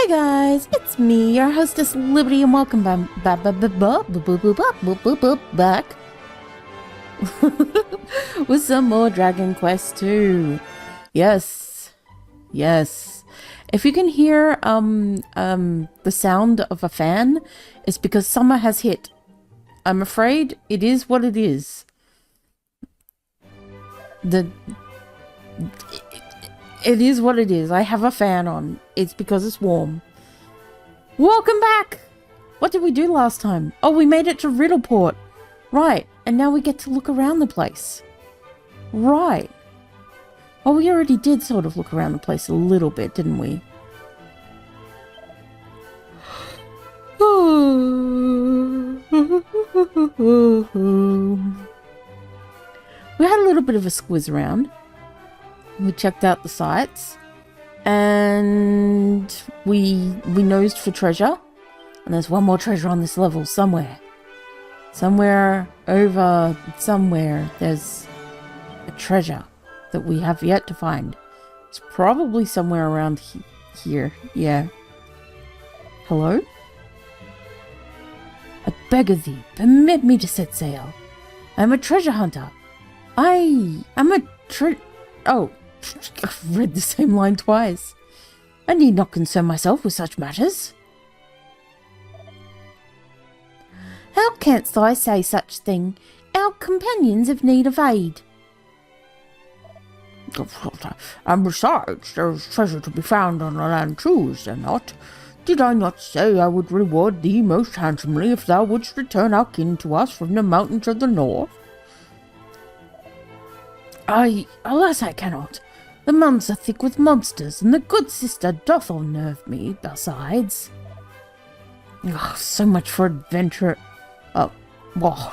guys, it's me, your hostess Liberty, and welcome back with some more Dragon Quest 2. Yes. If you can hear the sound of a fan, it's because summer has hit. I'm afraid it is what it is. It is what it is. I have a fan on. It's because it's warm. Welcome back! What did we do last time? Oh, we made it to Riddleport. Right, and now we get to look around the place. Right. Oh, we already did sort of look around the place a little bit, didn't we? We had a little bit of a squiz around. We checked out the sights, and we nosed for treasure. And there's one more treasure on this level somewhere. Somewhere over somewhere there's a treasure that we have yet to find. It's probably somewhere around here. Yeah. Hello? I beg of thee, permit me to set sail. I am a treasure hunter. I am a Oh, I've read the same line twice. I need not concern myself with such matters. How canst thou say such thing? Our companions have need of aid. And besides, there is treasure to be found on the land too, is there not? Did I not say I would reward thee most handsomely if thou wouldst return our kin to us from the mountains of the north? Alas, I cannot. The mountains are thick with monsters, and the good sister doth unnerve me, besides. So much for adventure.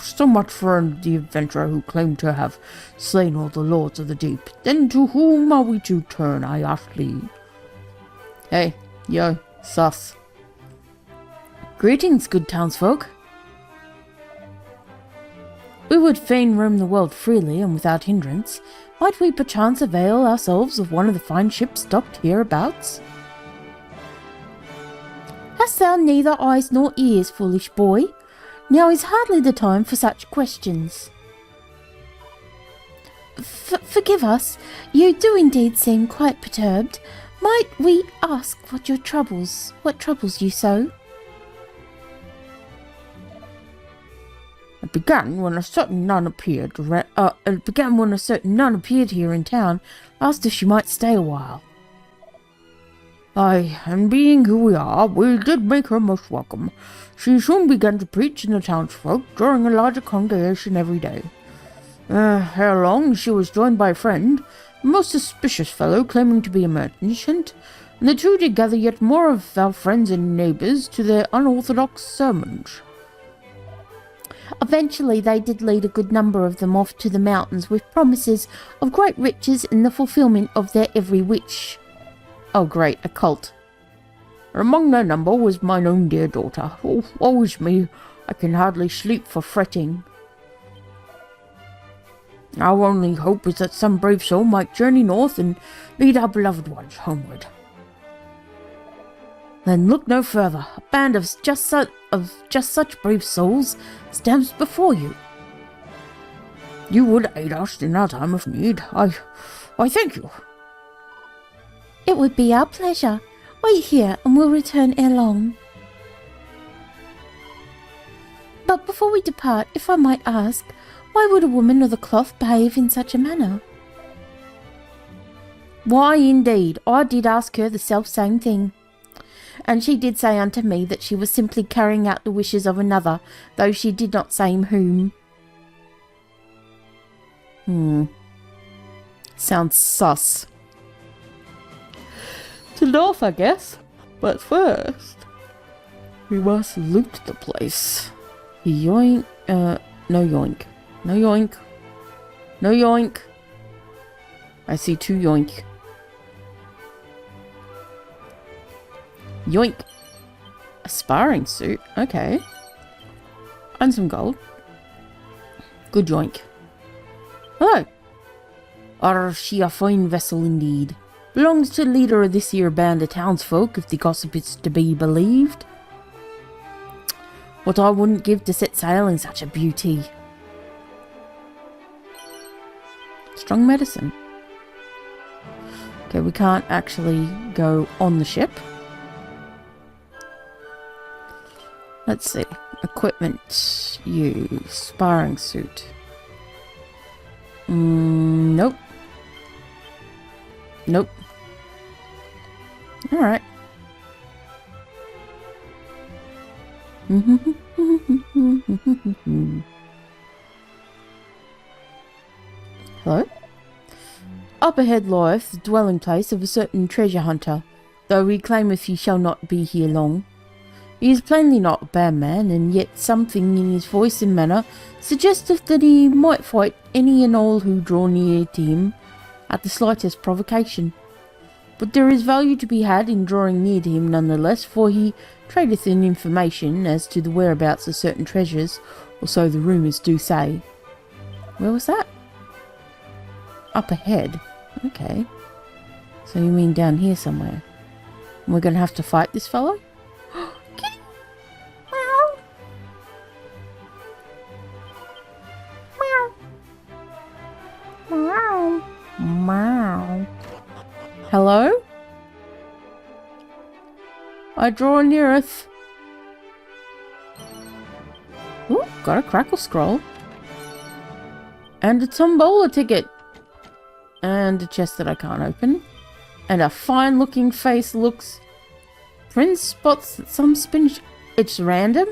So much for the adventurer who claimed to have slain all the lords of the deep. Then to whom are we to turn, I ask thee? Hey, yo, sus. Greetings, good townsfolk. We would fain roam the world freely and without hindrance. Might we perchance avail ourselves of one of the fine ships docked hereabouts? Hast thou neither eyes nor ears, foolish boy? Now is hardly the time for such questions. Forgive us, you do indeed seem quite perturbed. Might we ask what troubles you so? It began when a certain nun appeared here in town, asked if she might stay a while. Aye, and being who we are, we did make her most welcome. She soon began to preach in the townsfolk during a larger congregation every day. Ere long, she was joined by a friend, a most suspicious fellow claiming to be a merchant, and the two did gather yet more of our friends and neighbours to their unorthodox sermons. Eventually they did lead a good number of them off to the mountains with promises of great riches and the fulfilment of their every wish. Oh great, a cult. Among their number was mine own dear daughter. Oh, woe is me, I can hardly sleep for fretting. Our only hope is that some brave soul might journey north and lead our beloved ones homeward. Then look no further. A band of just such brave souls stands before you. You would aid us in our time of need. I thank you. It would be our pleasure. Wait here and we'll return ere long. But before we depart, if I might ask, why would a woman of the cloth behave in such a manner? Why indeed, I did ask her the self-same thing. And she did say unto me that she was simply carrying out the wishes of another, though she did not say whom. Sounds sus. To north, I guess. But first, we must loot the place. Yoink. No yoink. No yoink. No yoink. I see two yoink. Yoink. A sparring suit. Okay. And some gold. Good yoink. Hello. Are she a fine vessel indeed? Belongs to the leader of this here band of townsfolk, if the gossip is to be believed. What I wouldn't give to set sail in such a beauty. Strong medicine. Okay, we can't actually go on the ship. Let's see. Equipment. Use. Sparring suit. Nope. Nope. Alright. Hello? Up ahead lieth the dwelling place of a certain treasure hunter, though he claimeth he shall not be here long. He is plainly not a bad man, and yet something in his voice and manner suggesteth that he might fight any and all who draw near to him at the slightest provocation. But there is value to be had in drawing near to him nonetheless, for he tradeth in information as to the whereabouts of certain treasures, or so the rumours do say. Where was that? Up ahead. Okay. So you mean down here somewhere? And we're going to have to fight this fellow? Kitty! Meow! Meow! Meow! Meow! Hello? I draw neareth. Ooh, got a crackle scroll. And a tombola ticket. And a chest that I can't open. And a fine looking face looks... Prince spots that some spinach... It's random?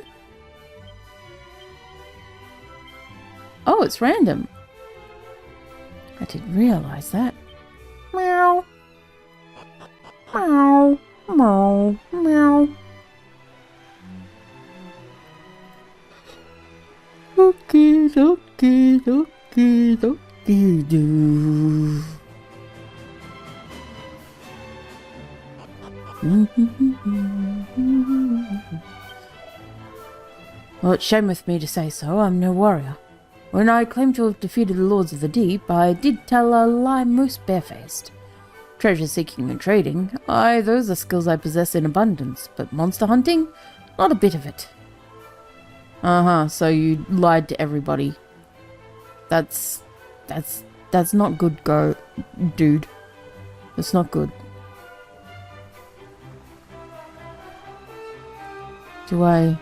Oh, it's random. I didn't realise that. Meow. Meow. Meow. Meow. Okay, okay, okay, okay, do. Well, it shameth me to say so, I'm no warrior. When I claim to have defeated the lords of the deep, I did tell a lie most barefaced. Treasure seeking and trading, aye, those are skills I possess in abundance, but monster hunting, not a bit of it. So you lied to everybody. That's not good, dude. That's not good. Do I...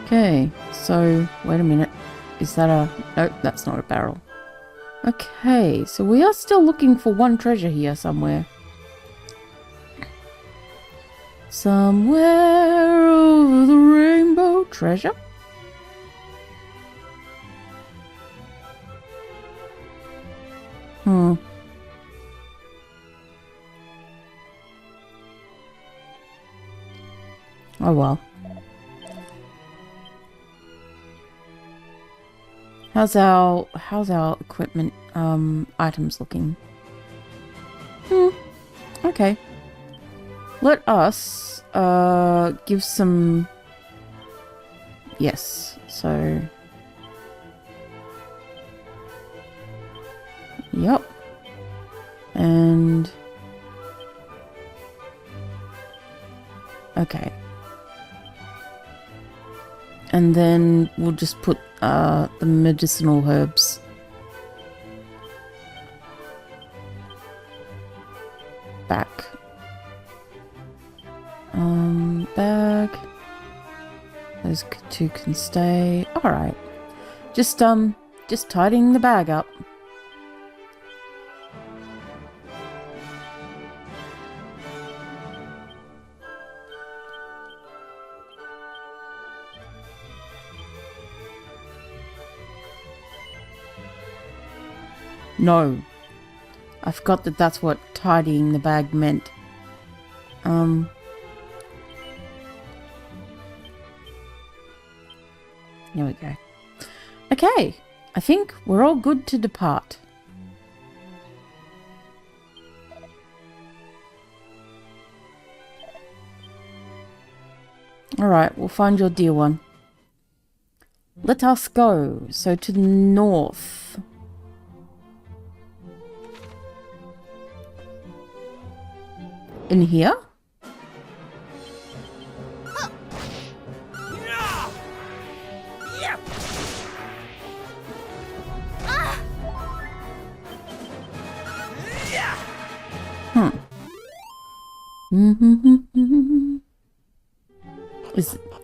Okay, so, wait a minute. Is that a... Nope, that's not a barrel. Okay, so we are still looking for one treasure here somewhere. Somewhere over the rainbow treasure? Oh well. How's our equipment items looking? Okay. Let us give some... Yes, so... Yep. And... Okay. And then we'll just put the medicinal herbs. Back. Bag. Those two can stay. Alright. Just tidying the bag up. No. I forgot that that's what tidying the bag meant. There we go. Okay. I think we're all good to depart. Alright, we'll find your dear one. Let us go. So to the north. In here?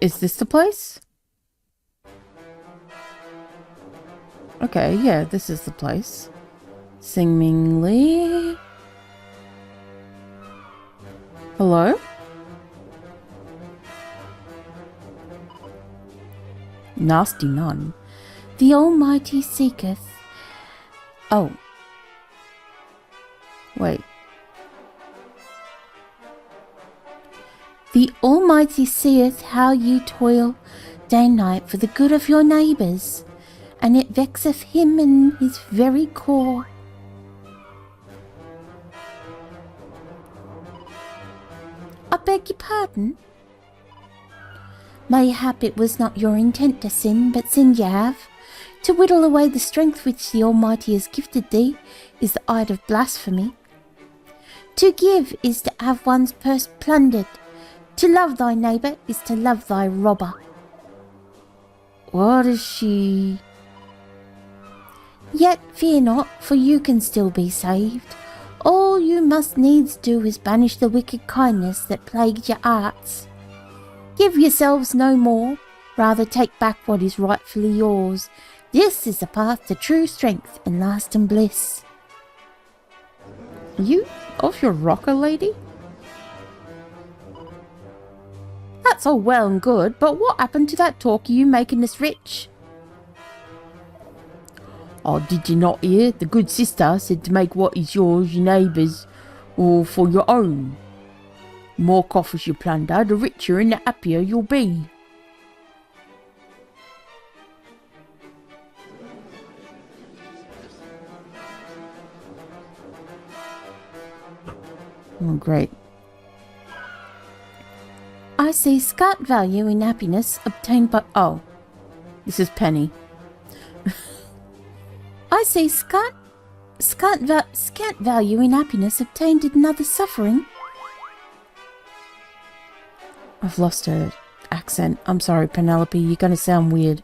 Is this the place? Okay, yeah, this is the place. Seemingly. Hello? Nasty nun. The Almighty seeketh. Oh. Wait. The Almighty seeth how you toil day and night for the good of your neighbours, and it vexeth him in his very core. I beg your pardon? Mayhap it was not your intent to sin, but sin ye have. To whittle away the strength which the Almighty has gifted thee is the ide of blasphemy. To give is to have one's purse plundered. To love thy neighbour is to love thy robber. What is she? Yet fear not, for you can still be saved. All you must needs do is banish the wicked kindness that plagues your hearts. Give yourselves no more, rather take back what is rightfully yours. This is the path to true strength and lasting bliss. You off your rocker, lady? That's all well and good, but what happened to that talk of you making us rich? Oh, did you not hear? The good sister said to make what is yours your neighbour's, or for your own. The more coffers you plunder, the richer and the happier you'll be. Oh, great. I see scant value in happiness obtained by... Oh, this is Penny. I see scant value in happiness obtained in another's suffering. I've lost her accent. I'm sorry, Penelope. You're going to sound weird.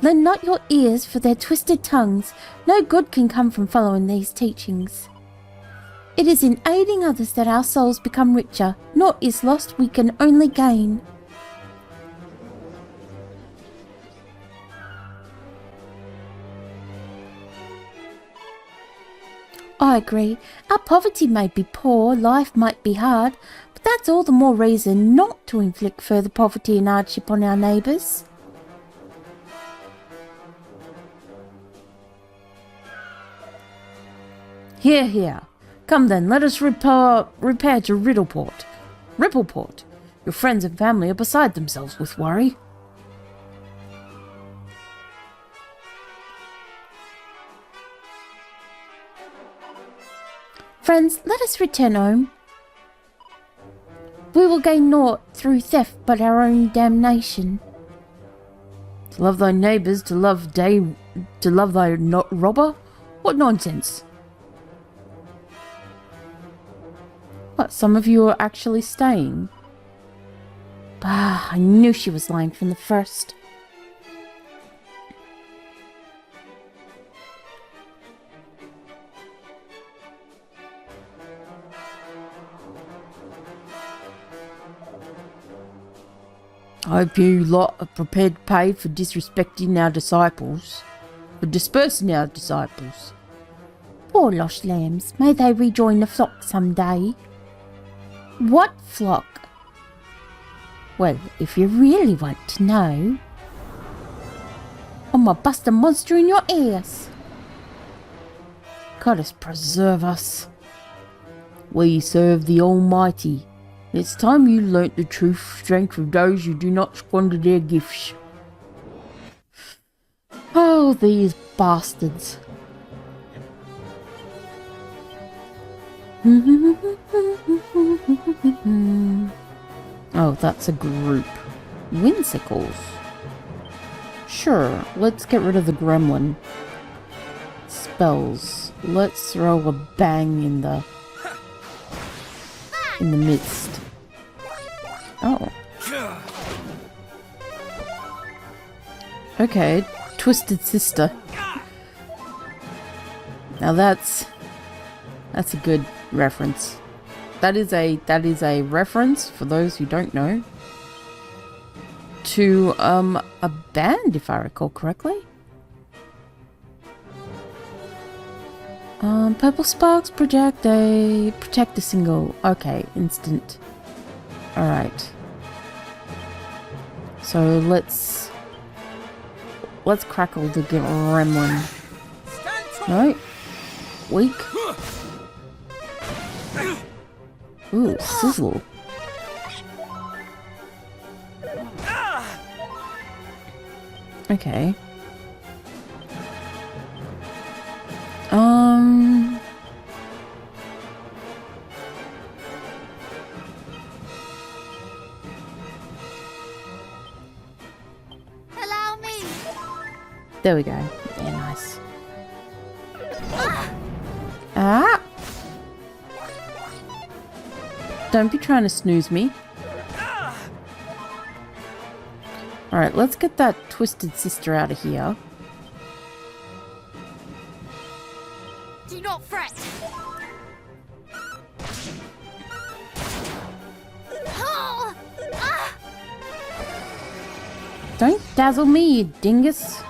Lend not your ears for their twisted tongues. No good can come from following these teachings. It is in aiding others that our souls become richer. Naught is lost, we can only gain. I agree. Our poverty may be poor, life might be hard, but that's all the more reason not to inflict further poverty and hardship on our neighbours. Here, here. Come then, let us repair to Rippleport. Your friends and family are beside themselves with worry. Friends, let us return home. We will gain naught through theft but our own damnation. To love thy neighbours, to love thy robber? What nonsense! What, some of you are actually staying? Bah, I knew she was lying from the first. I hope you lot are prepared to pay for disrespecting our disciples. For dispersing our disciples. Poor lost lambs, may they rejoin the flock some day. What flock? Well, if you really want to know, I'ma bust a monster in your ears. God us preserve us. We serve the Almighty. It's time you learnt the true strength of those who do not squander their gifts. Oh, these bastards. Oh, that's a group. Whimsicles. Sure, let's get rid of the gremlin. Spells. Let's throw a bang in the midst. Oh. Okay, Twisted Sister. Now that's a good reference. That is a reference, for those who don't know, to a band, if I recall correctly. Purple sparks protect a single. Okay, instant. Alright. So let's crackle the gremlin. No? Weak. Ooh, sizzle. Okay. Allow me. There we go. Yeah, nice. Ah! Don't be trying to snooze me. Alright, let's get that Twisted Sister out of here. Do not fret. Don't dazzle me, you dingus.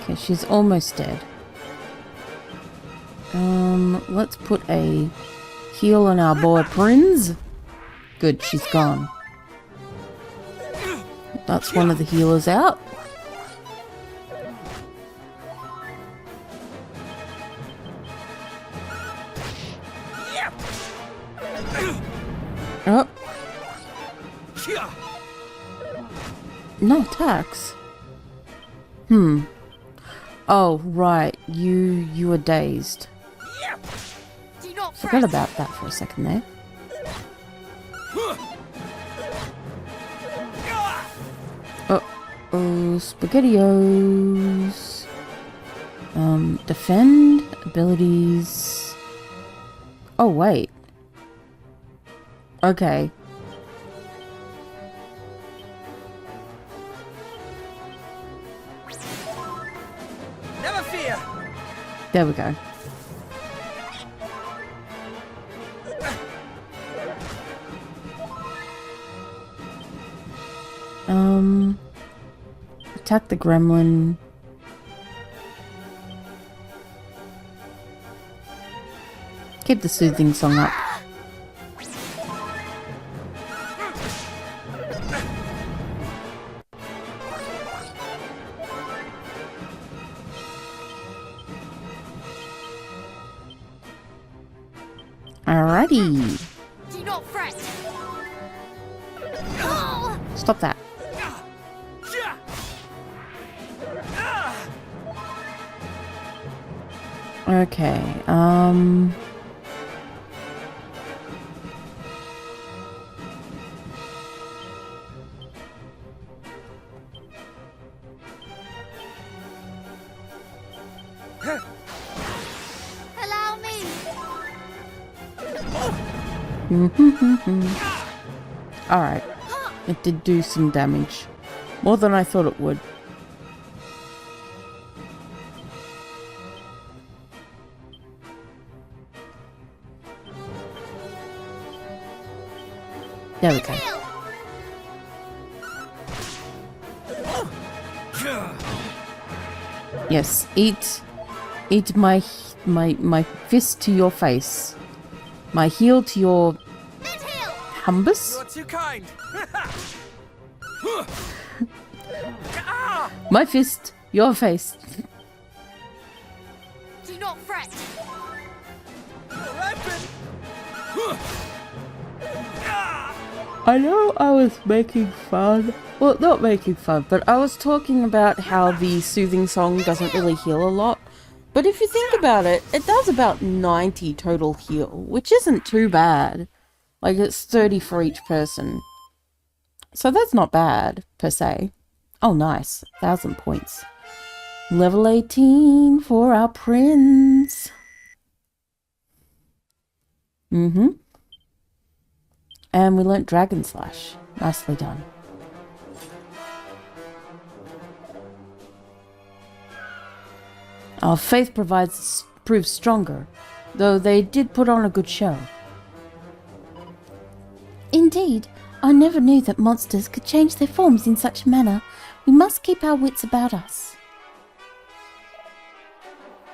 Okay, she's almost dead. Let's put a heal on our boy Prinz. Good, she's gone. That's one of the healers out. Oh. No attacks. Oh, right. You were dazed. Forgot about that for a second there. Uh-oh, SpaghettiOs. Defend, abilities. Oh, wait. Okay. Never fear. There we go. Attack the gremlin. Keep the soothing song up. Alrighty. Do not fret. Stop that. Okay, Allow me. Alright. It did do some damage. More than I thought it would. There we go. Yes, eat my fist to your face. My heel to your humbus. You're too kind. My fist, your face. Do not fret. I know I was making fun. Well, not making fun, but I was talking about how the soothing song doesn't really heal a lot. But if you think about it, it does about 90 total heal, which isn't too bad. Like, it's 30 for each person. So that's not bad, per se. Oh, nice. 1,000 points. Level 18 for our prince. And we learnt Dragon Slash. Nicely done. Our faith proves stronger, though they did put on a good show. Indeed, I never knew that monsters could change their forms in such a manner. We must keep our wits about us.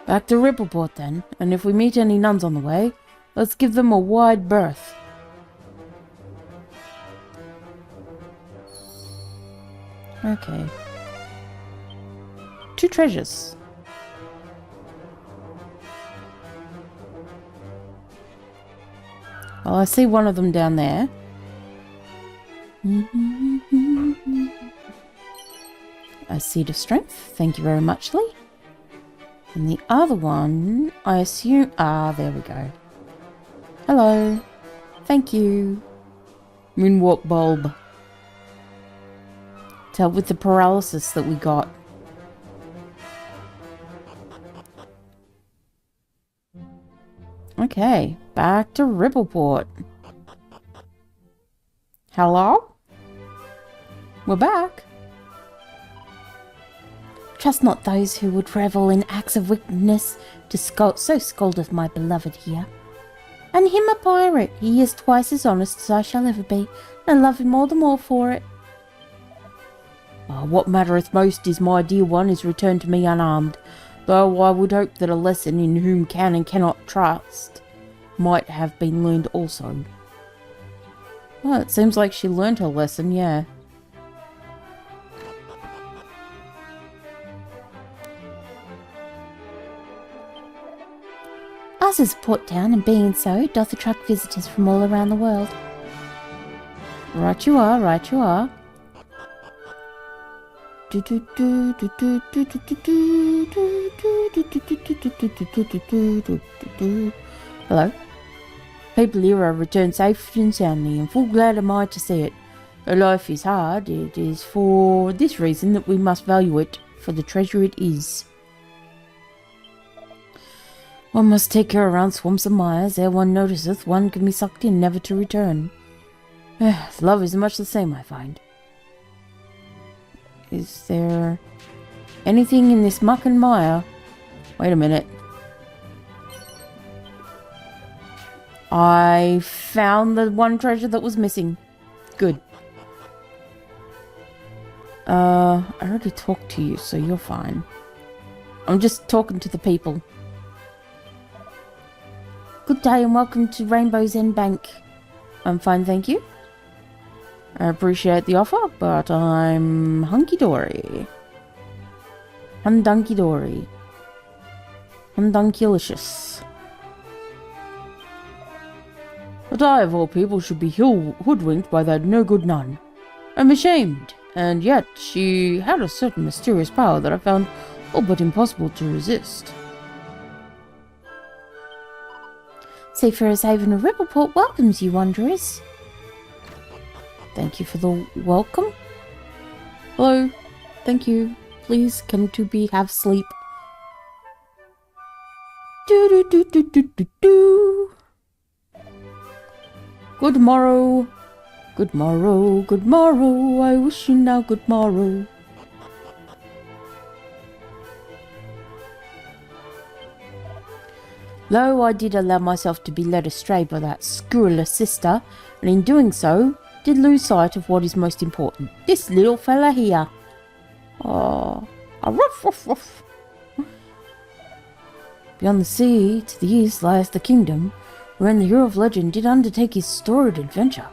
Back to Rippleport then, and if we meet any nuns on the way, let's give them a wide berth. Okay. 2 treasures. Well, I see one of them down there. A seed of strength. Thank you very much, Lee. And the other one, I assume... Ah, there we go. Hello. Thank you. Moonwalk bulb. To help with the paralysis that we got. Okay, back to Rippleport. Hello? We're back. Trust not those who would revel in acts of wickedness, so scoldeth my beloved here. And him a pirate, he is twice as honest as I shall ever be, and I love him all the more for it. What mattereth most is my dear one is returned to me unarmed, though I would hope that a lesson in whom can and cannot trust might have been learned also. Well, it seems like she learned her lesson, yeah. Ours is a port town, and being so, doth attract visitors from all around the world. Right you are, right you are. Hello. People here are returned safe and soundly, and full glad am I to see it. Though life is hard, it is for this reason that we must value it, for the treasure it is. One must take her around swamps and mires, ere one noticeth one can be sucked in, never to return. Love is much the same, I find. Is there anything in this muck and mire? Wait a minute. I found the one treasure that was missing. Good. I already talked to you, so you're fine. I'm just talking to the people. Good day and welcome to Rainbow's End Bank. I'm fine, thank you. I appreciate the offer, but I'm hunky-dory. Hundunky-dory. Hundunculicious. But I, of all people, should be hoodwinked by that no-good nun. I'm ashamed, and yet she had a certain mysterious power that I found all but impossible to resist. Seafarer's Haven of Rippleport welcomes you, wanderers. Thank you for the welcome. Hello. Thank you. Please, can to be have sleep? Do do do do do do do. Good morrow. Good morrow. Good morrow. I wish you now good morrow. Lo, I did allow myself to be led astray by that scurrilous sister, and in doing so, did lose sight of what is most important. This little fella here. Oh, a ruff, ruff, ruff. Beyond the sea, to the east, lieth the kingdom, wherein the hero of legend did undertake his storied adventure.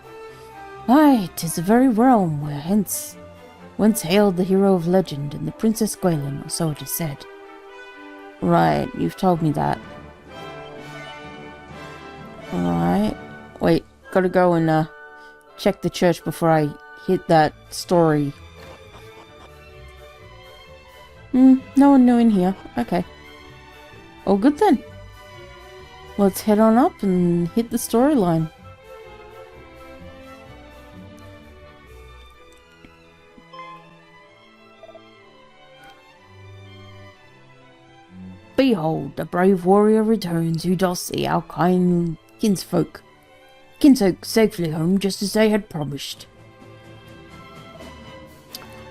Aye, 'tis the very realm whence hailed the hero of legend and the Princess Gwaelin, or so it is said. Right, you've told me that. Alright. Wait, gotta go and check the church before I hit that story. No one new in here. Okay. All good then. Let's head on up and hit the storyline. Behold, the brave warrior returns who doth see our kind kinsfolk safely home just as they had promised.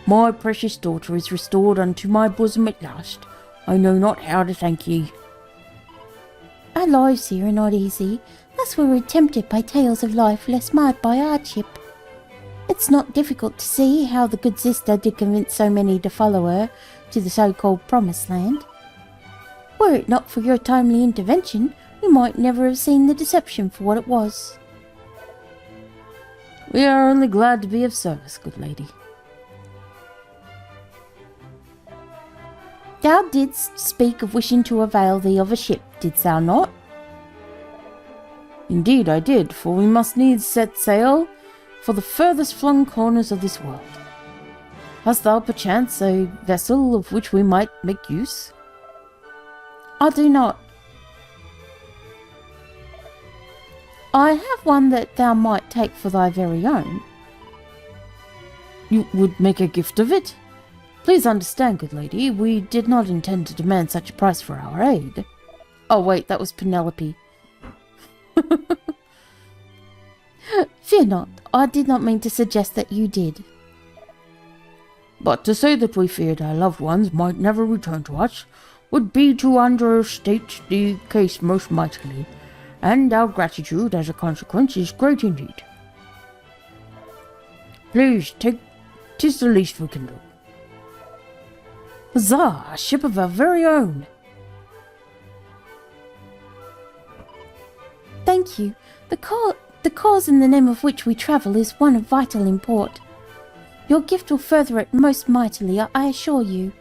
My precious daughter is restored unto my bosom at last. I know not how to thank ye. Our lives here are not easy, thus we're tempted by tales of life less marred by hardship. It's not difficult to see how the good sister did convince so many to follow her to the so-called Promised Land. Were it not for your timely intervention, we might never have seen the deception for what it was. We are only glad to be of service, good lady. Thou didst speak of wishing to avail thee of a ship, didst thou not? Indeed I did, for we must needs set sail for the furthest flung corners of this world. Hast thou perchance a vessel of which we might make use? I do not. I have one that thou might take for thy very own. You would make a gift of it? Please understand, good lady, we did not intend to demand such a price for our aid. Oh wait, that was Penelope. Fear not, I did not mean to suggest that you did. But to say that we feared our loved ones might never return to us would be to understate the case most mightily, and our gratitude as a consequence is great indeed. Please, 'tis the least we can do. Huzzah! A ship of our very own! Thank you. The cause in the name of which we travel is one of vital import. Your gift will further it most mightily, I assure you.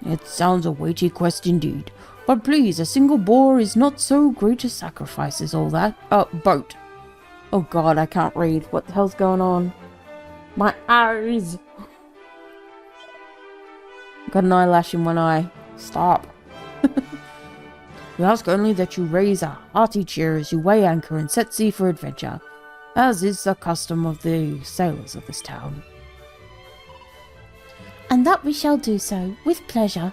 It sounds a weighty quest indeed, but please, a single boar is not so great a sacrifice as all that. Boat. Oh god, I can't read. What the hell's going on? My eyes! Got an eyelash in one eye. Stop. We ask only that you raise a hearty cheer as you weigh anchor and set sea for adventure, as is the custom of the sailors of this town. And that we shall do so, with pleasure.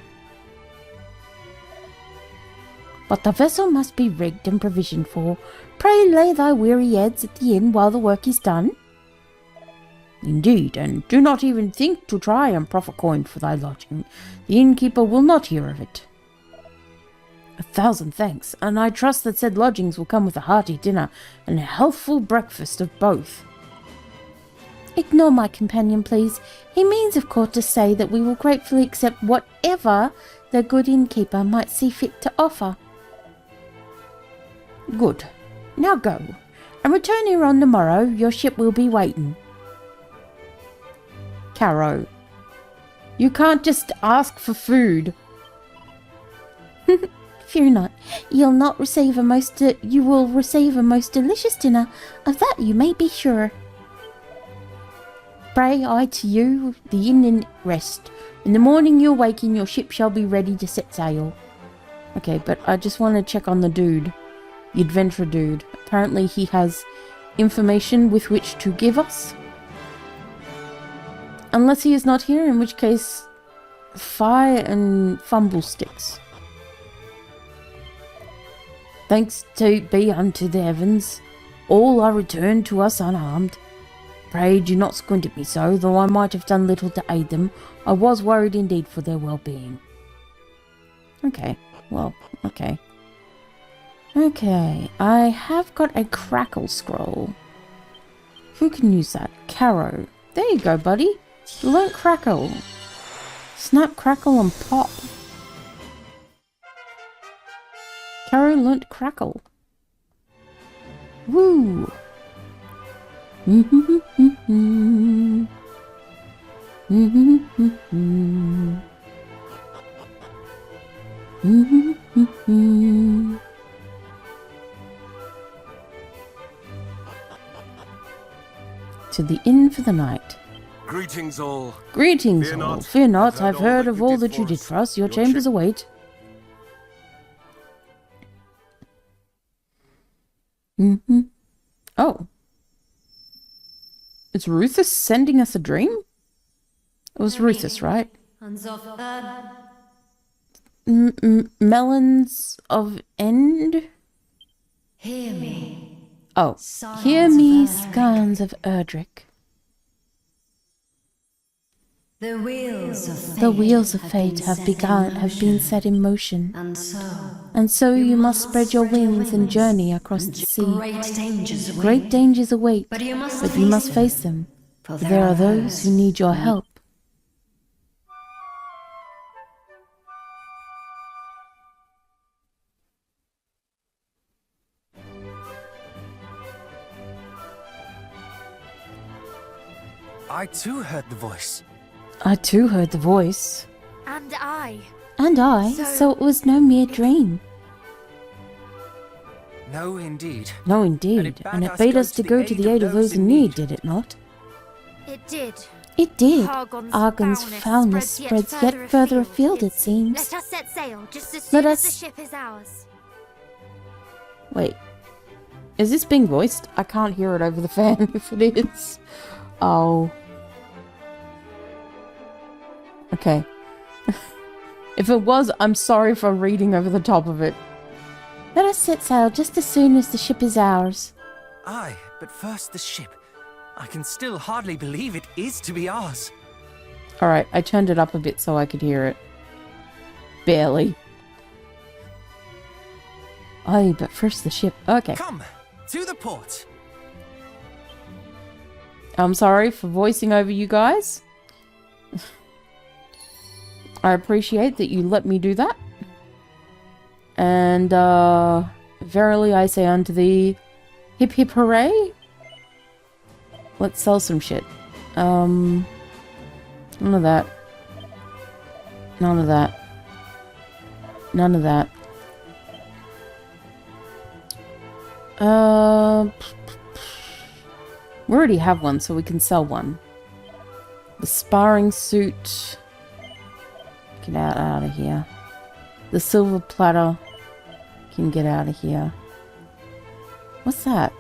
But the vessel must be rigged and provisioned for. Pray lay thy weary heads at the inn while the work is done. Indeed, and do not even think to try and proffer coin for thy lodging. The innkeeper will not hear of it. 1,000 thanks, and I trust that said lodgings will come with a hearty dinner and a healthful breakfast of both. Ignore my companion, please. He means, of course, to say that we will gratefully accept whatever the good innkeeper might see fit to offer. Good. Now go, and return here on the morrow. Your ship will be waiting. Caro, you can't just ask for food. Fear not, you will receive a most delicious dinner, of that you may be sure. Pray I to you the inn and rest. In the morning you awaken, your ship shall be ready to set sail. Okay, but I just want to check on the dude. The adventurer dude. Apparently he has information with which to give us. Unless he is not here, in which case fire and fumble sticks. Thanks be unto the heavens, all are returned to us unharmed. Pray do not squint at me so, though I might have done little to aid them. I was worried indeed for their well-being. Okay, well, okay. Okay, I have got a crackle scroll. Who can use that? Caro. There you go, buddy. Learn crackle. Snap, crackle, and pop. Caro learnt crackle. Woo! To the inn for the night. Greetings all. Greetings Fear all. not. Fear not, I've all heard that of you all did that you for did us. for us. Your Your chambers ship- await. Oh. Is Ruthus sending us a dream? It was Ruthus, right? melons of end? Hear me. Oh, Scions hear me, of Erdrick. scions of Erdrick. The wheels of fate, The wheels of fate have been set in motion, and so you must spread your wings and journey across the sea. Great dangers await, but you must face them, for there are those who need your help. I too heard the voice. I too heard the voice. And I. And I, so it was no mere dream. No, indeed. No, indeed, and it bade us to go to the aid of those in need, did it not? It did. It did. Argon's Argon's foulness spreads yet further afield, it seems. Let us set sail just as Let soon as us- the ship is ours. Wait. Is this being voiced? I can't hear it over the fan if it is. Oh. Okay. If it was, I'm sorry for reading over the top of it. Let us set sail just as soon as the ship is ours. Aye, but first the ship. I can still hardly believe it is to be ours. Alright, I turned it up a bit so I could hear it. Barely. Aye, but first the ship. Okay. Come, to the port. I'm sorry for voicing over you guys. I appreciate that you let me do that. And, verily I say unto thee, hip hip hooray. Let's sell some shit. None of that. None of that. None of that. We already have one, so we can sell one. The sparring suit. Get out of here. The silver platter can get out of here. What's that?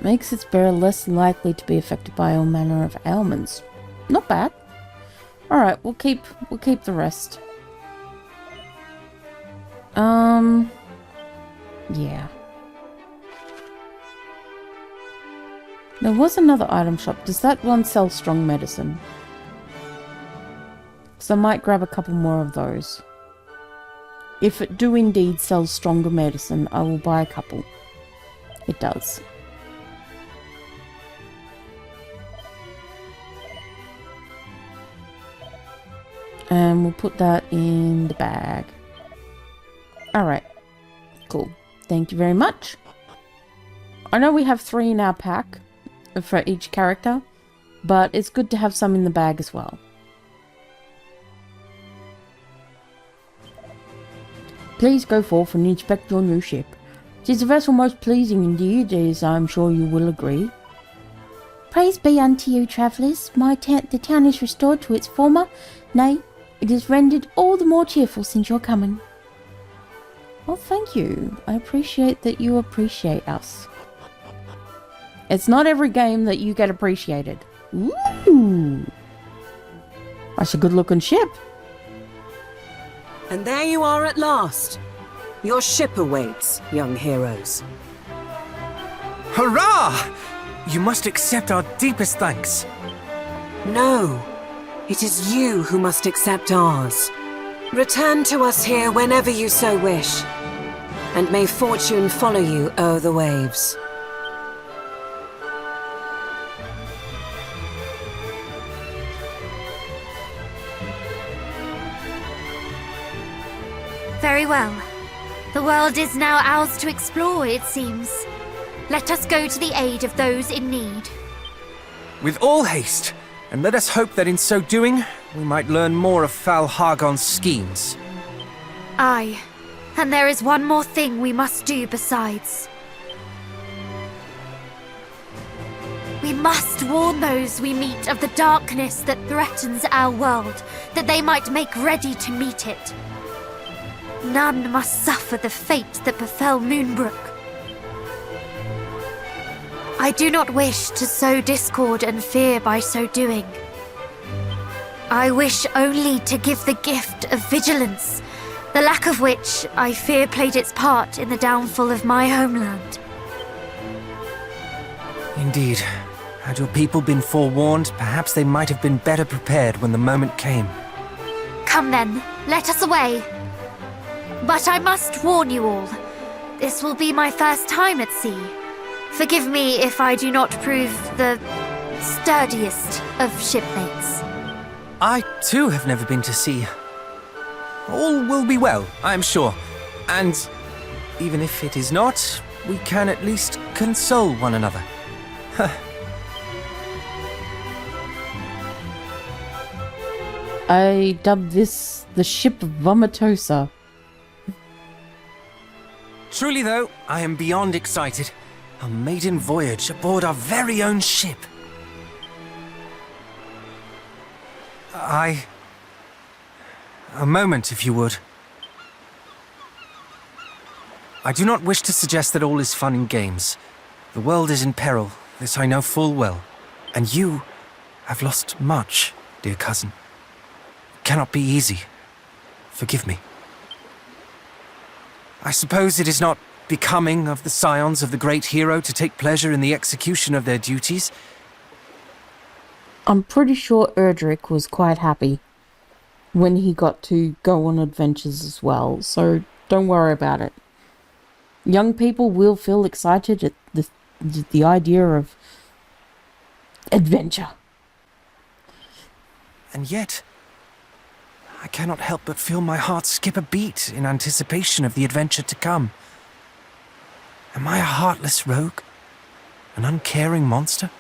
Makes its bearer less likely to be affected by all manner of ailments. Not bad. Alright, we'll keep the rest. Yeah. There was another item shop. Does that one sell strong medicine? So I might grab a couple more of those. If it do indeed sell stronger medicine, I will buy a couple. It does. And we'll put that in the bag. Alright. Cool. Thank you very much. I know we have 3 in our pack for each character, but it's good to have some in the bag as well. Please go forth and inspect your new ship. 'Tis a vessel most pleasing indeed, as I'm sure you will agree. Praise be unto you, travellers. The town is restored to its former, nay, it is rendered all the more cheerful since your coming. Well, thank you. I appreciate that you appreciate us. It's not every game that you get appreciated. Ooh! That's a good-looking ship. And there you are at last. Your ship awaits, young heroes. Hurrah! You must accept our deepest thanks. No, it is you who must accept ours. Return to us here whenever you so wish, and may fortune follow you o'er the waves. Very well. The world is now ours to explore, it seems. Let us go to the aid of those in need. With all haste, and let us hope that in so doing, we might learn more of Fal Hargon's schemes. Aye, and there is one more thing we must do besides. We must warn those we meet of the darkness that threatens our world, that they might make ready to meet it. None must suffer the fate that befell Moonbrook. I do not wish to sow discord and fear by so doing. I wish only to give the gift of vigilance the lack of which I fear played its part in the downfall of my homeland. Indeed. Had your people been forewarned, perhaps they might have been better prepared when the moment came. Come then, let us away. But I must warn you all, this will be my first time at sea. Forgive me if I do not prove the sturdiest of shipmates. I, too, have never been to sea. All will be well, I am sure. And even if it is not, we can at least console one another. I dubbed this the ship of Vomitosa. Truly, though, I am beyond excited. A maiden voyage aboard our very own ship. A moment, if you would. I do not wish to suggest that all is fun and games. The world is in peril, this I know full well. And you have lost much, dear cousin. It cannot be easy. Forgive me. I suppose it is not becoming of the scions of the great hero to take pleasure in the execution of their duties. I'm pretty sure Erdrick was quite happy when he got to go on adventures as well, so don't worry about it. Young people will feel excited at the idea of adventure. And yet, I cannot help but feel my heart skip a beat in anticipation of the adventure to come. Am I a heartless rogue? An uncaring monster?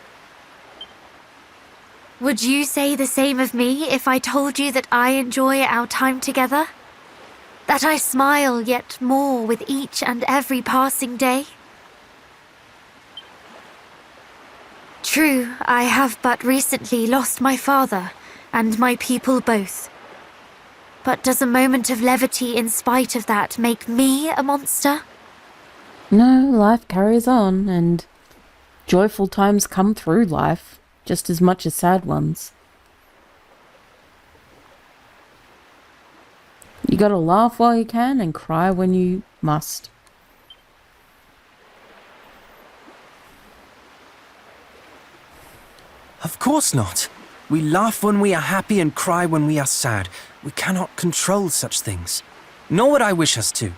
Would you say the same of me if I told you that I enjoy our time together? That I smile yet more with each and every passing day? True, I have but recently lost my father and my people both. But does a moment of levity in spite of that make me a monster? No, life carries on, and joyful times come through life, just as much as sad ones. You gotta laugh while you can and cry when you must. Of course not. We laugh when we are happy and cry when we are sad. We cannot control such things. Nor would I wish us to.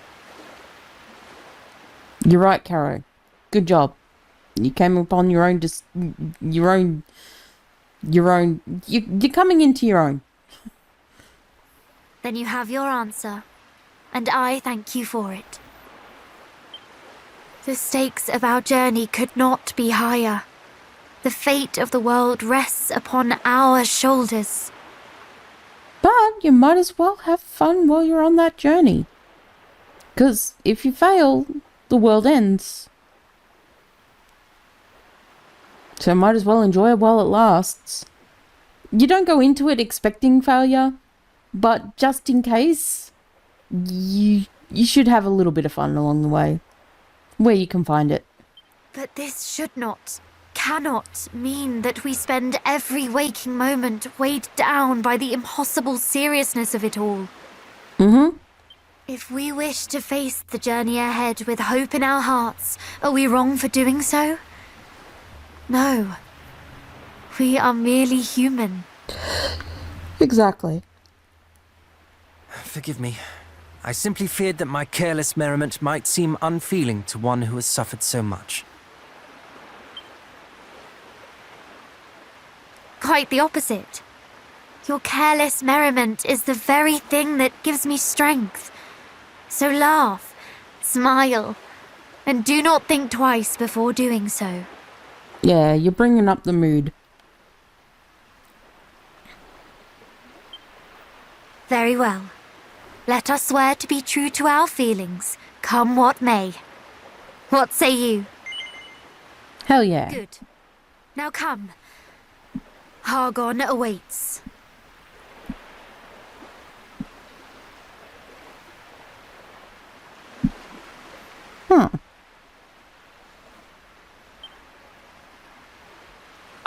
You're right, Caro. Good job. You came upon your own you're coming into your own. Then you have your answer, and I thank you for it. The stakes of our journey could not be higher. The fate of the world rests upon our shoulders. But you might as well have fun while you're on that journey. 'Cause if you fail, the world ends. So might as well enjoy it while it lasts. You don't go into it expecting failure, but just in case, you should have a little bit of fun along the way, where you can find it. But this should not, cannot mean that we spend every waking moment weighed down by the impossible seriousness of it all. Mm-hmm. If we wish to face the journey ahead with hope in our hearts, are we wrong for doing so? No. We are merely human. Exactly. Forgive me. I simply feared that my careless merriment might seem unfeeling to one who has suffered so much. Quite the opposite. Your careless merriment is the very thing that gives me strength. So laugh, smile, and do not think twice before doing so. Yeah, you're bringing up the mood. Very well. Let us swear to be true to our feelings, come what may. What say you? Hell yeah. Good. Now come. Hargon awaits.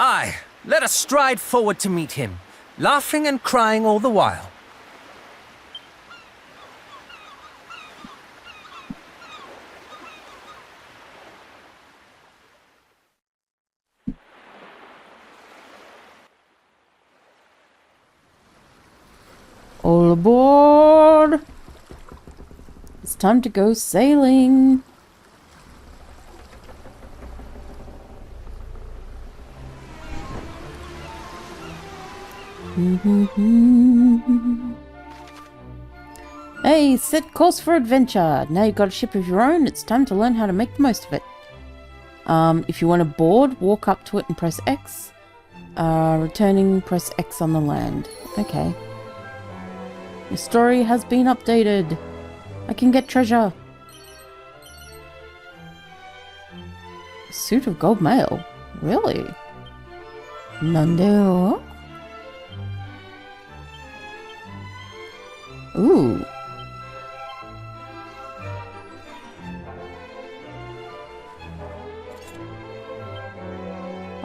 Aye, let us stride forward to meet him, laughing and crying all the while. All aboard! It's time to go sailing. Hey, set course for adventure. Now you've got a ship of your own, it's time to learn how to make the most of it. If you want to board, walk up to it and press X. Returning, press X on the land. Okay. Your story has been updated. I can get treasure. A suit of gold mail? Really? Nandeo? Ooh.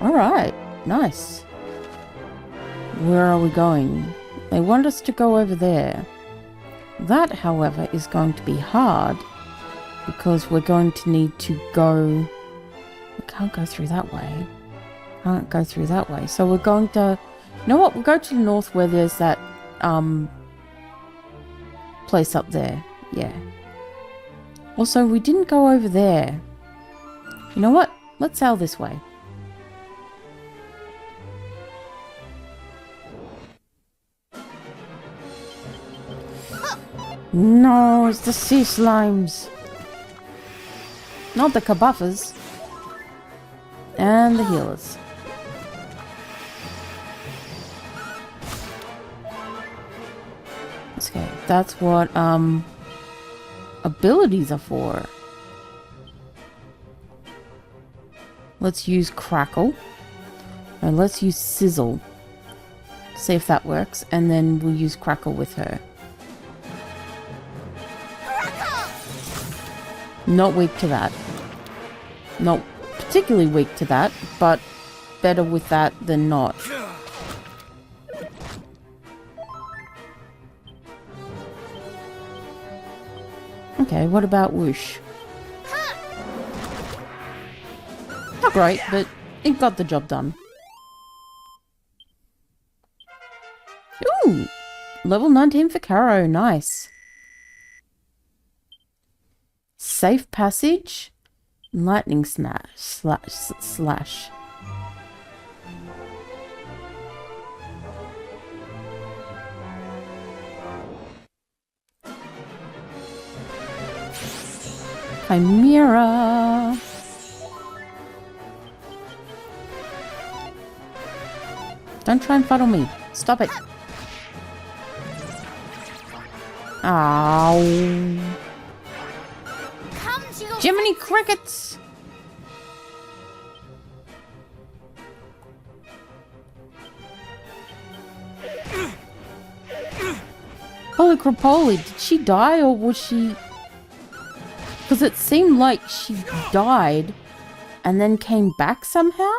Alright, nice. Where are we going? They want us to go over there. That, however, is going to be hard because we're going to need to go... We can't go through that way. Can't go through that way. So we're going to... You know what? We'll go to the north where there's that, place up there. Yeah. Also, we didn't go over there. You know what? Let's sail this way. No, it's the sea slimes. Not the kabuffers. And the healers. Okay, that's what, abilities are for. Let's use Crackle. And let's use Sizzle. See if that works. And then we'll use Crackle with her. Not weak to that. Not particularly weak to that, but better with that than not. Okay, what about Whoosh? Not great, but it got the job done. Ooh! Level 19 for Caro, nice. Safe passage, lightning slash. Chimera. Don't try and fuddle me. Stop it. Ow. Jiminy Crickets! Holy crapoly, did she die or was she... Because it seemed like she died and then came back somehow?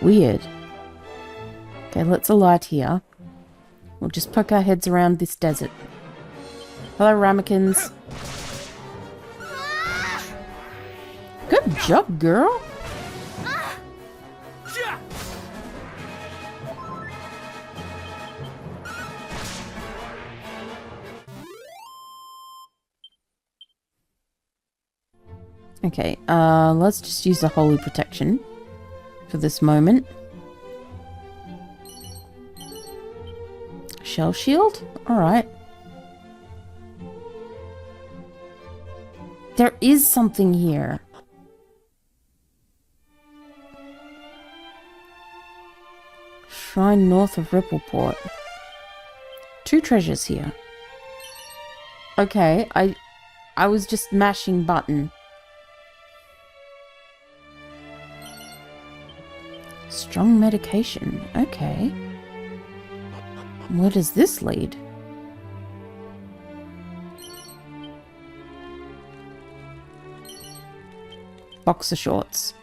Weird. Okay, let's alight here. We'll just poke our heads around this desert. Hello, ramekins. Good job, girl. Okay, let's just use the holy protection for this moment. Shell shield? Alright. There is something here. Shrine north of Rippleport. 2 treasures here. Okay, I was just mashing button. Strong medication. Okay. Where does this lead? boxer shorts.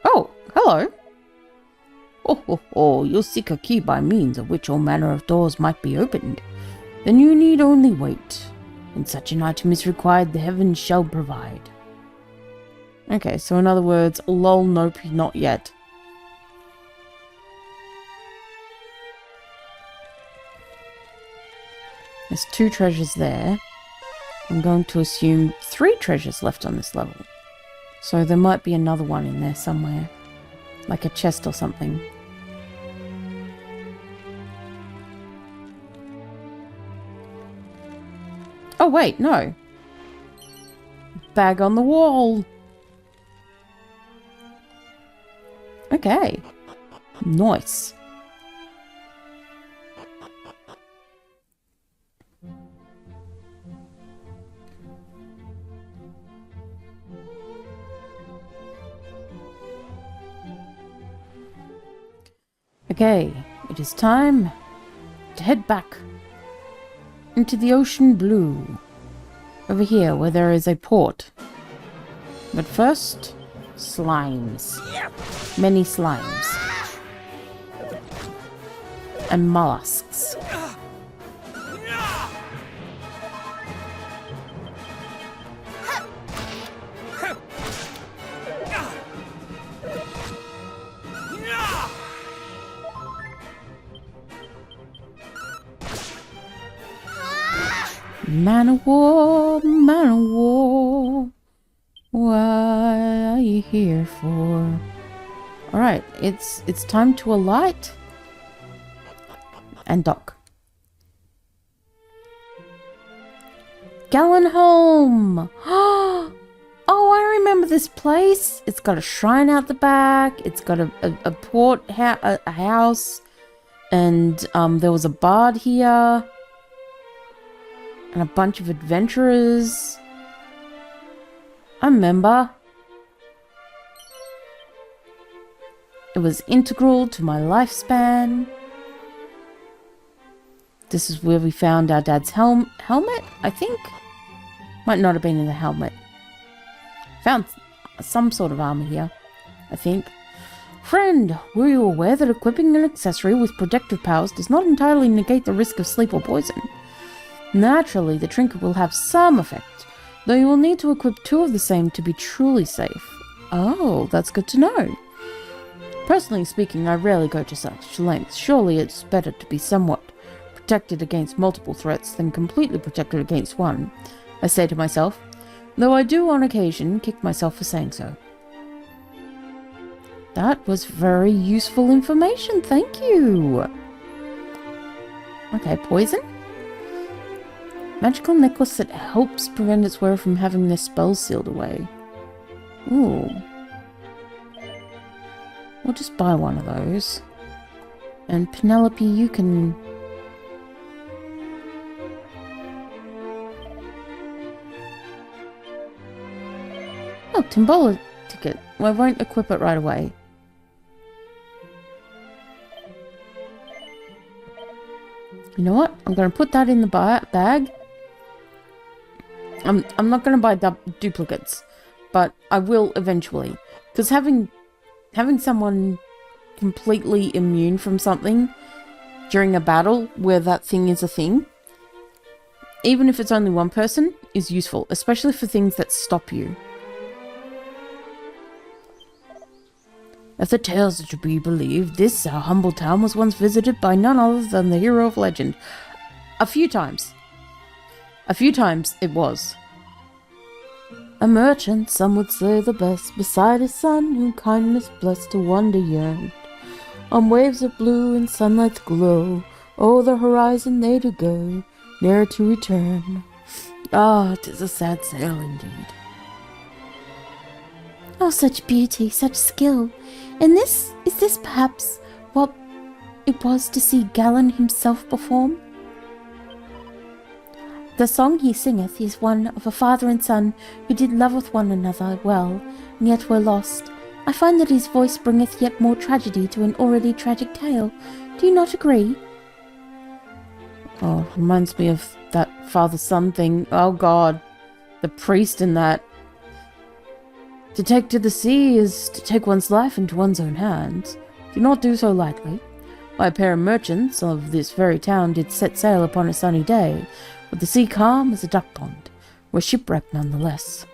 Oh, hello. Oh, you'll seek a key by means of which all manner of doors might be opened. Then you need only wait. When such an item is required, the heavens shall provide. Okay, so in other words, lol, nope, not yet. There's 2 treasures there. I'm going to assume 3 treasures left on this level. So there might be another one in there somewhere. Like a chest or something. Oh wait, no. Bag on the wall. Okay. Nice. Okay, it is time to head back into the ocean blue. Over here, where there is a port. But first, slimes. Many slimes. And mollusks. Man of war, man of war, what are you here for? Alright, it's time to alight and dock. Gallenholm! Oh, I remember this place. It's got a shrine out the back. It's got a port a house, and there was a bard here. And a bunch of adventurers. I remember. It was integral to my lifespan. This is where we found our dad's helmet, I think? Might not have been in the helmet. Found some sort of armor here, I think. Friend, were you aware that equipping an accessory with protective powers does not entirely negate the risk of sleep or poison? Naturally, the trinket will have some effect, though you will need to equip 2 of the same to be truly safe. Oh, that's good to know. Personally speaking, I rarely go to such lengths. Surely it's better to be somewhat protected against multiple threats than completely protected against one, I say to myself, though I do on occasion kick myself for saying so. That was very useful information, thank you. Okay, poison? Magical necklace that helps prevent its wearer from having their spells sealed away. Ooh. We'll just buy one of those. And Penelope, you can... Oh, Timbola ticket. Well, I won't equip it right away. You know what? I'm going to put that in the bag. I'm not going to buy duplicates, but I will eventually. Because having someone completely immune from something during a battle where that thing is a thing, even if it's only one person, is useful, especially for things that stop you. If the tales are to be believed, this, our humble town, was once visited by none other than the hero of legend. A few times it was. A merchant, some would say the best, beside his son, whom kindness blessed to wander yearned. On waves of blue and sunlight's glow, o'er the horizon they do go, ne'er to return. Ah, 'tis a sad sail indeed. Oh, such beauty, such skill. And is this perhaps what it was to see Gallen himself perform? The song he singeth is one of a father and son who did love with one another well, and yet were lost. I find that his voice bringeth yet more tragedy to an already tragic tale. Do you not agree? Oh, reminds me of that father-son thing. Oh god, the priest in that. To take to the sea is to take one's life into one's own hands. Do not do so lightly. Why, a pair of merchants of this very town did set sail upon a sunny day, with the sea calm as a duck pond, were shipwrecked nonetheless.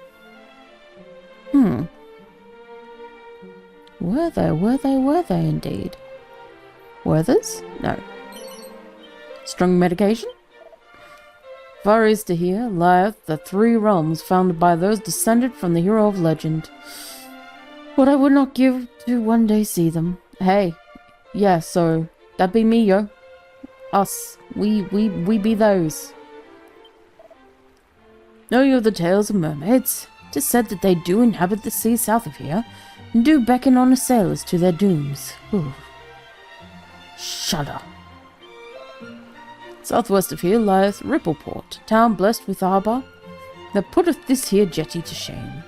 Were they indeed? Werthers? No. Strong medication? Far east to here lieth the three realms founded by those descended from the hero of legend. What I would not give to one day see them. Hey, yeah, so that be me, yo. Us, we be those. Know you of the tales of mermaids? 'Tis said that they do inhabit the sea south of here, and do beckon on the sailors to their dooms. Ooh. Shudder. Southwest of here lieth Rippleport, town blessed with harbour, that putteth this here jetty to shame.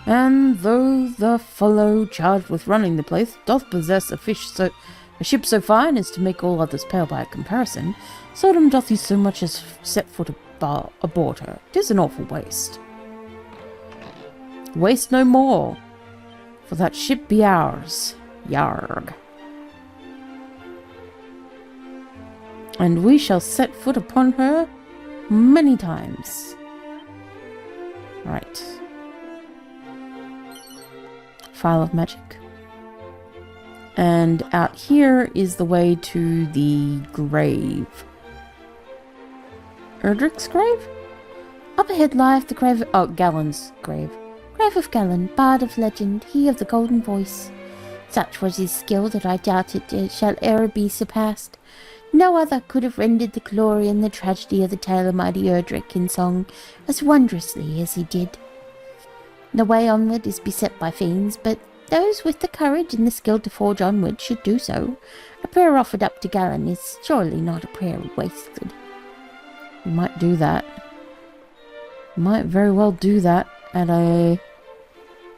And though the fellow charged with running the place doth possess a ship so fine as to make all others pale by comparison, seldom doth he so much as set foot aboard her. 'Tis an awful waste. Waste no more, for that ship be ours. Yarg. And we shall set foot upon her many times. Right. File of magic. And out here is the way to the grave. Erdrick's grave? Up ahead lieth the grave of Galen's grave. Grave of Galen, bard of legend, he of the golden voice. Such was his skill that I doubt it shall e'er be surpassed. No other could have rendered the glory and the tragedy of the tale of mighty Erdrick in song as wondrously as he did. The way onward is beset by fiends, but those with the courage and the skill to forge onward should do so. A prayer offered up to Galen is surely not a prayer wasted. We might do that. Might very well do that at a...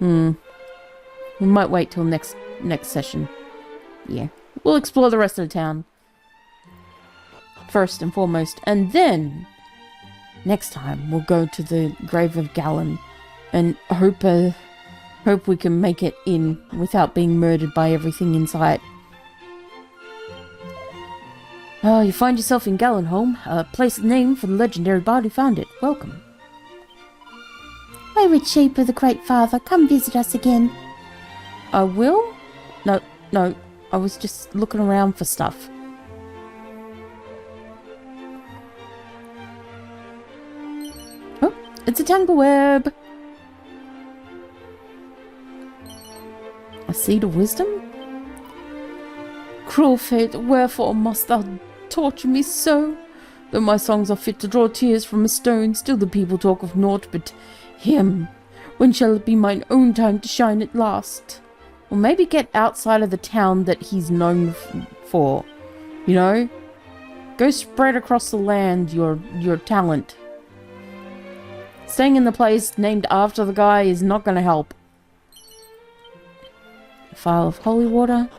We might wait till next session. Yeah. We'll explore the rest of the town first and foremost, and then next time we'll go to the grave of Galen and hope we can make it in without being murdered by everything in sight. Oh, you find yourself in Galenholm, a place named for the legendary bard who found it. Welcome. Wayward sheep of the Great Father, come visit us again. I will? No, I was just looking around for stuff. Oh, it's a tangleweb. A seed of wisdom? Cruel fate, wherefore must thou torture me so? Though my songs are fit to draw tears from a stone, still the people talk of naught but him. When shall it be mine own time to shine at last? Or maybe get outside of the town that he's known for. You know? Go spread across the land your talent. Staying in the place named after the guy is not going to help. A phial of holy water.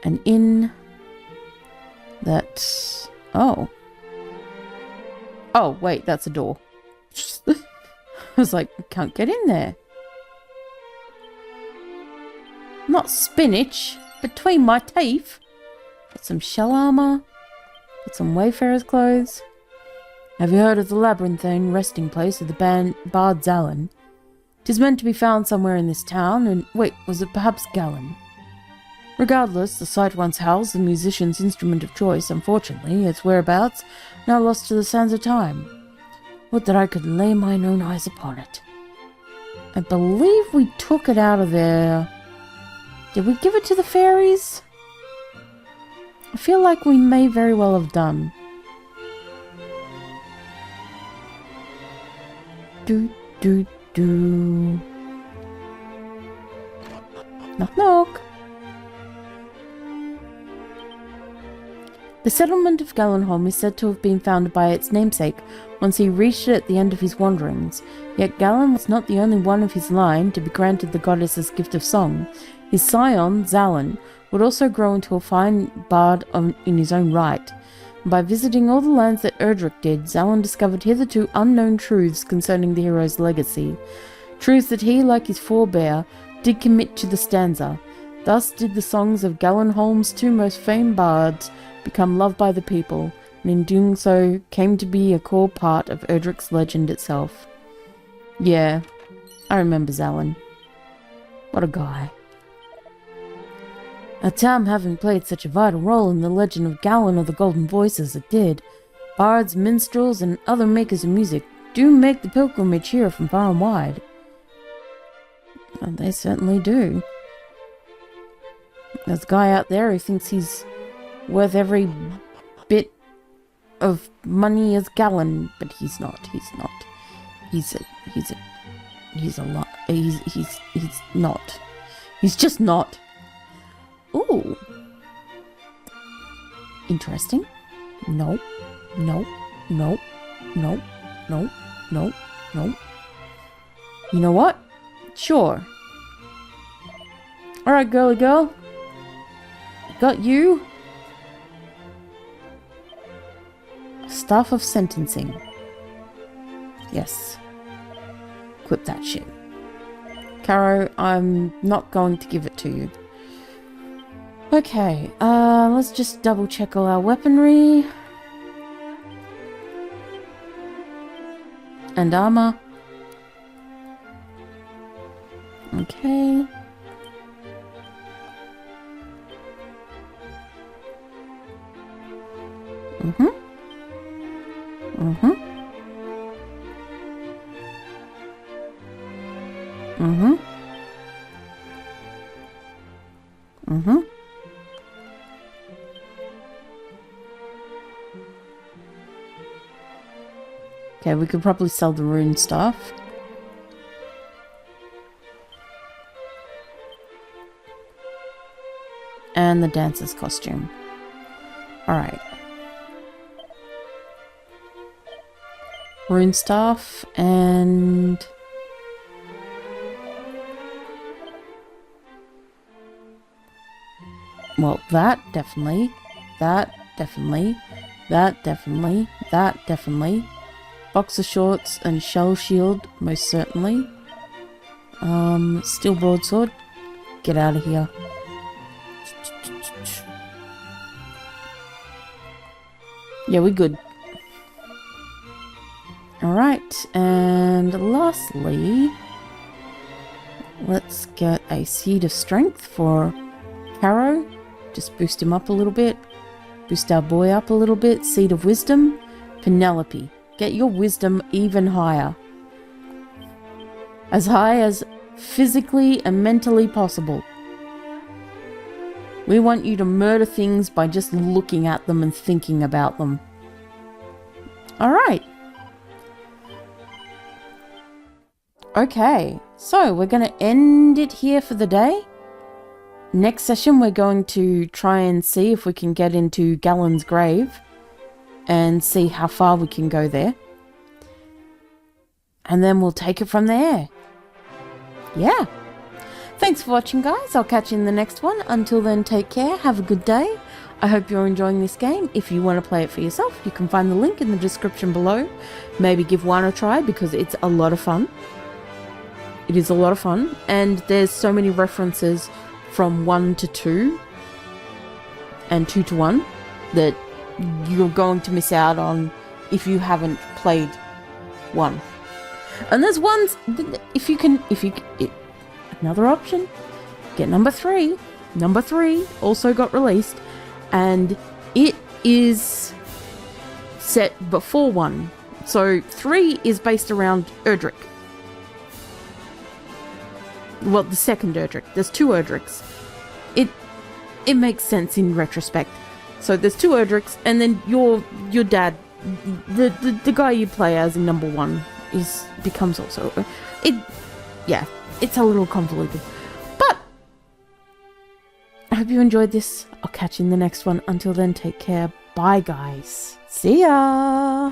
An inn. That... Oh. Oh, wait, that's a door. I was like, can't get in there. Not spinach. Between my teeth. Got some shell armor. Got some wayfarer's clothes. Have you heard of the labyrinthine resting place of the bard Zalin? 'Tis meant to be found somewhere in this town, and wait, was it perhaps Galen? Regardless, the site once housed the musician's instrument of choice. Unfortunately, its whereabouts now lost to the sands of time. Would that I could lay mine own eyes upon it. I believe we took it out of there. Did we give it to the fairies? I feel like we may very well have done. Do. Knock knock. The settlement of Galenholm is said to have been founded by its namesake once he reached it at the end of his wanderings. Yet Galen was not the only one of his line to be granted the goddess's gift of song. His scion, Zalin, would also grow into a fine bard in his own right. By visiting all the lands that Erdrick did, Zalin discovered hitherto unknown truths concerning the hero's legacy. Truths that he, like his forebear, did commit to the stanza. Thus did the songs of Gallenholm's two most famed bards become loved by the people, and in doing so came to be a core part of Erdrick's legend itself. Yeah, I remember Zalin. What a guy. A town having played such a vital role in the legend of Gallen of the Golden Voice as it did, bards, minstrels, and other makers of music do make the pilgrimage here from far and wide. Well, they certainly do. There's a guy out there who thinks he's worth every bit of money as Gallen, but he's not. He's not. He's not. He's just not. Ooh. Interesting. No. No. No. No. No. No. No. You know what? Sure. Alright, girly girl. Got you. Staff of sentencing. Yes. Equip that shit. Caro, I'm not going to give it to you. Okay, let's just double check all our weaponry. And armor. Okay. Mm-hmm. Mm-hmm. Mm-hmm. Mm-hmm. Okay, we could probably sell the rune stuff. And the dancer's costume. Alright. Rune staff and... well, that definitely. That definitely. That definitely. That definitely. Boxer shorts and shell shield, most certainly. Steel broadsword. Get out of here. Yeah, we're good. Alright, and lastly, let's get a seed of strength for Caro. Just boost him up a little bit. Boost our boy up a little bit. Seed of wisdom. Penelope. Get your wisdom even higher. As high as physically and mentally possible. We want you to murder things by just looking at them and thinking about them. Alright. Okay, so we're going to end it here for the day. Next session we're going to try and see if we can get into Gallen's grave. And see how far we can go there. And then we'll take it from there. Yeah. Thanks for watching, guys. I'll catch you in the next one. Until then, take care. Have a good day. I hope you're enjoying this game. If you want to play it for yourself, you can find the link in the description below. Maybe give one a try because it's a lot of fun. It is a lot of fun. And there's so many references from 1 to 2 and 2 to 1 that you're going to miss out on if you haven't played 1. And there's ones, another option, get number 3. Number 3 also got released, and it is set before 1. So 3 is based around Erdrick. Well, the second Erdrick. There's 2 Erdricks. It makes sense in retrospect. So there's 2 Erdricks, and then your dad, the guy you play as in number 1, becomes also yeah, it's a little convoluted. But I hope you enjoyed this. I'll catch you in the next one. Until then, take care. Bye, guys. See ya.